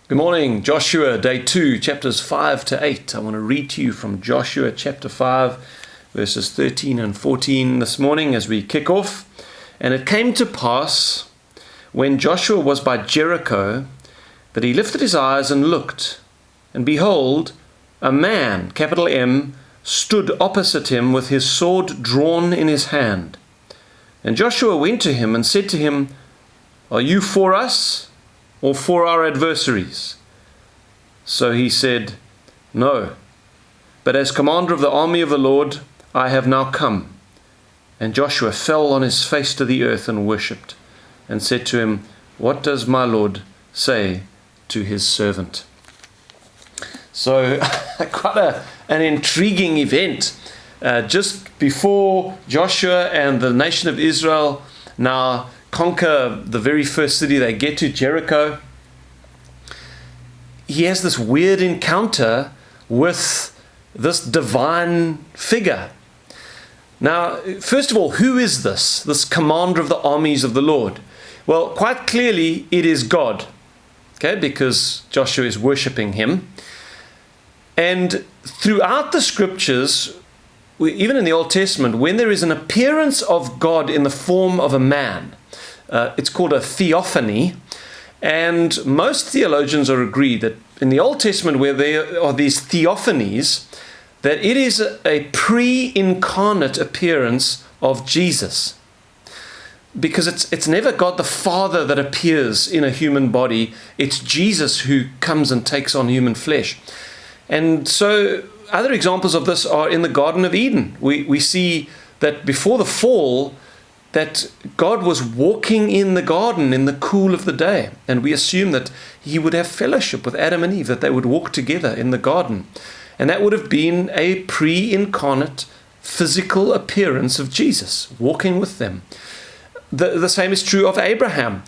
Good morning, Joshua, day 2, chapters 5 to 8. I want to read to you from Joshua chapter 5, verses 13 and 14 this morning as we kick off. And it came to pass, when Joshua was by Jericho, that he lifted his eyes and looked, and behold, a man, capital M, stood opposite him with his sword drawn in his hand. And Joshua went to him and said to him, "Are you for us, or for our adversaries?" So he said, "No, but as commander of the army of the Lord, I have now come." And Joshua fell on his face to the earth and worshipped, and said to him, "What does my Lord say to his servant?" So quite an intriguing event. Just before Joshua and the nation of Israel now conquer the very first city they get to, Jericho, he has this weird encounter with this divine figure. Now, first of all, who is this commander of the armies of the Lord? Well, quite clearly it is God, okay, because Joshua is worshipping him. And throughout the scriptures, even in the Old Testament, when there is an appearance of God in the form of a man, it's called a theophany, and most theologians are agreed that in the Old Testament, where there are these theophanies, that it is a pre-incarnate appearance of Jesus, because it's never God the Father that appears in a human body. It's Jesus who comes and takes on human flesh. And so other examples of this are in the Garden of Eden. We see that before the fall, that God was walking in the garden in the cool of the day. And we assume that he would have fellowship with Adam and Eve, that they would walk together in the garden. And that would have been a pre-incarnate physical appearance of Jesus, walking with them. The same is true of Abraham.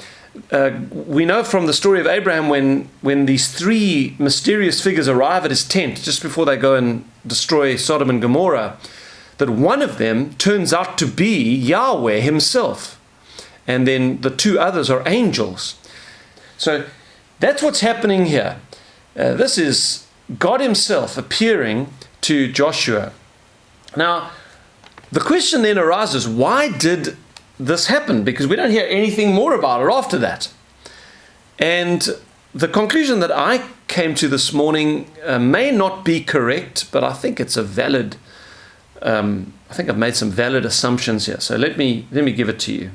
We know from the story of Abraham when these three mysterious figures arrive at his tent just before they go and destroy Sodom and Gomorrah, that one of them turns out to be Yahweh himself, and then the two others are angels. So that's what's happening here. This is God himself appearing to Joshua. Now, the question then arises, why did this happen? Because we don't hear anything more about it after that. And the conclusion that I came to this morning may not be correct, but I think it's a valid I think I've made some valid assumptions here. So let me give it to you.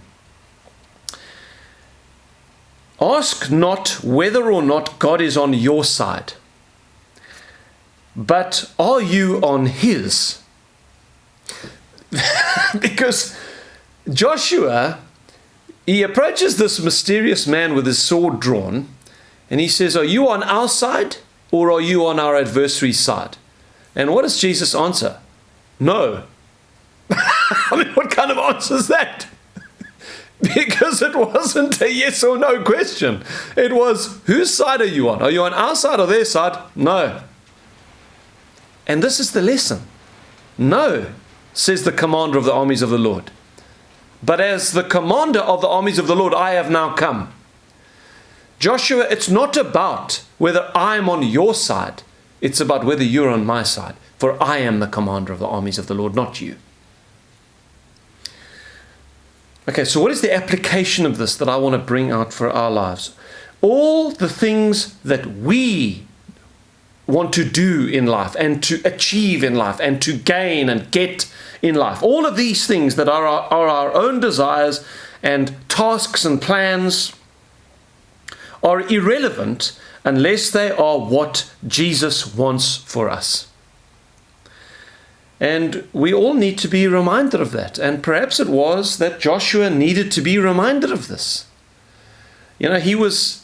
Ask not whether or not God is on your side, but are you on his? Because Joshua, he approaches this mysterious man with his sword drawn, and he says, "Are you on our side, or are you on our adversary's side?" And what does Jesus answer? No. I mean, what kind of answer is that? Because it wasn't a yes or no question. It was, whose side are you on? Are you on our side or their side? No. And this is the lesson. No, says the commander of the armies of the Lord. But as the commander of the armies of the Lord, I have now come. Joshua, it's not about whether I'm on your side. It's about whether you're on my side. For I am the commander of the armies of the Lord, not you. Okay, so what is the application of this that I want to bring out for our lives? All the things that we want to do in life and to achieve in life and to gain and get in life, all of these things that are our own desires and tasks and plans are irrelevant unless they are what Jesus wants for us. And we all need to be reminded of that. And perhaps it was that Joshua needed to be reminded of this. You know, he was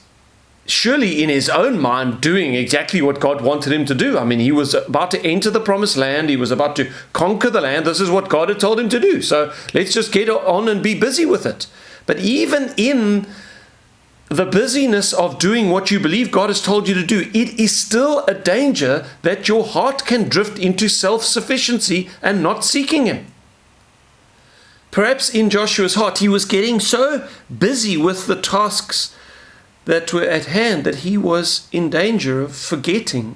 surely in his own mind doing exactly what God wanted him to do. I mean, he was about to enter the promised land. He was about to conquer the land. This is what God had told him to do. So let's just get on and be busy with it. But even in the busyness of doing what you believe God has told you to do, it is still a danger that your heart can drift into self-sufficiency and not seeking him. Perhaps in Joshua's heart, he was getting so busy with the tasks that were at hand, that he was in danger of forgetting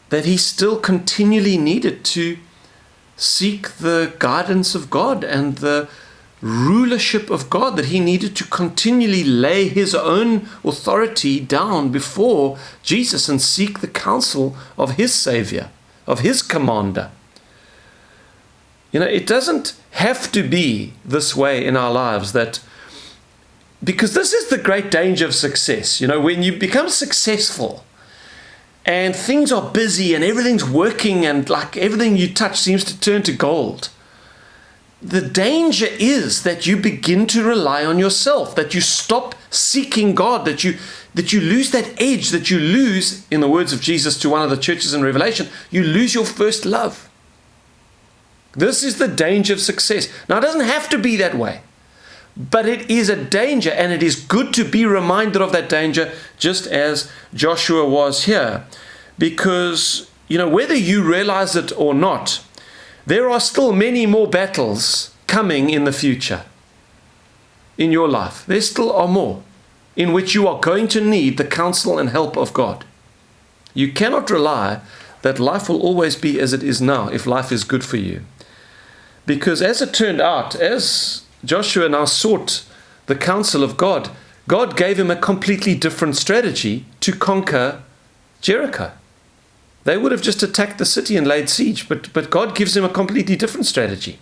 that he still continually needed to seek the guidance of God and the rulership of God, that he needed to continually lay his own authority down before Jesus and seek the counsel of his Savior, of his commander. It doesn't have to be this way in our lives, because this is the great danger of success. When you become successful and things are busy and everything's working and like everything you touch seems to turn to gold, the danger is that you begin to rely on yourself, that you stop seeking God, that you lose that edge, that you lose, in the words of Jesus to one of the churches in Revelation, you lose your first love. This is the danger of success. Now, it doesn't have to be that way, but it is a danger, and it is good to be reminded of that danger, just as Joshua was here, because, whether you realize it or not, there are still many more battles coming in the future in your life. There still are more in which you are going to need the counsel and help of God. You cannot rely that life will always be as it is now if life is good for you. Because as it turned out, as Joshua now sought the counsel of God, God gave him a completely different strategy to conquer Jericho. They would have just attacked the city and laid siege, but God gives him a completely different strategy.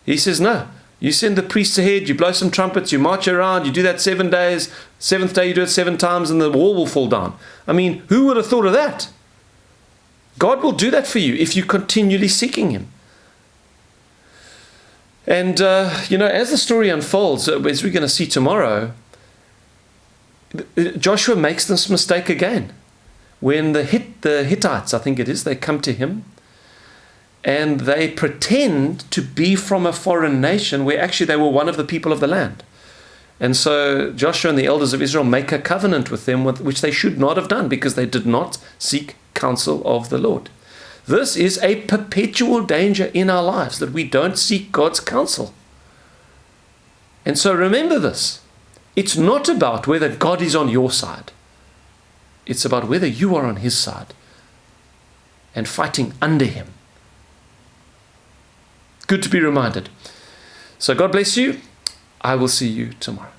He says, no, you send the priests ahead, you blow some trumpets, you march around, you do that 7 days, 7th day you do it 7 times, and the wall will fall down. I mean, who would have thought of that? God will do that for you if you're continually seeking him. And, as the story unfolds, as we're going to see tomorrow, Joshua makes this mistake again. When the Hittites, I think it is, they come to him and they pretend to be from a foreign nation where actually they were one of the people of the land. And so Joshua and the elders of Israel make a covenant with them, which they should not have done because they did not seek counsel of the Lord. This is a perpetual danger in our lives, that we don't seek God's counsel. And so remember this. It's not about whether God is on your side. It's about whether you are on his side and fighting under him. Good to be reminded. So God bless you. I will see you tomorrow.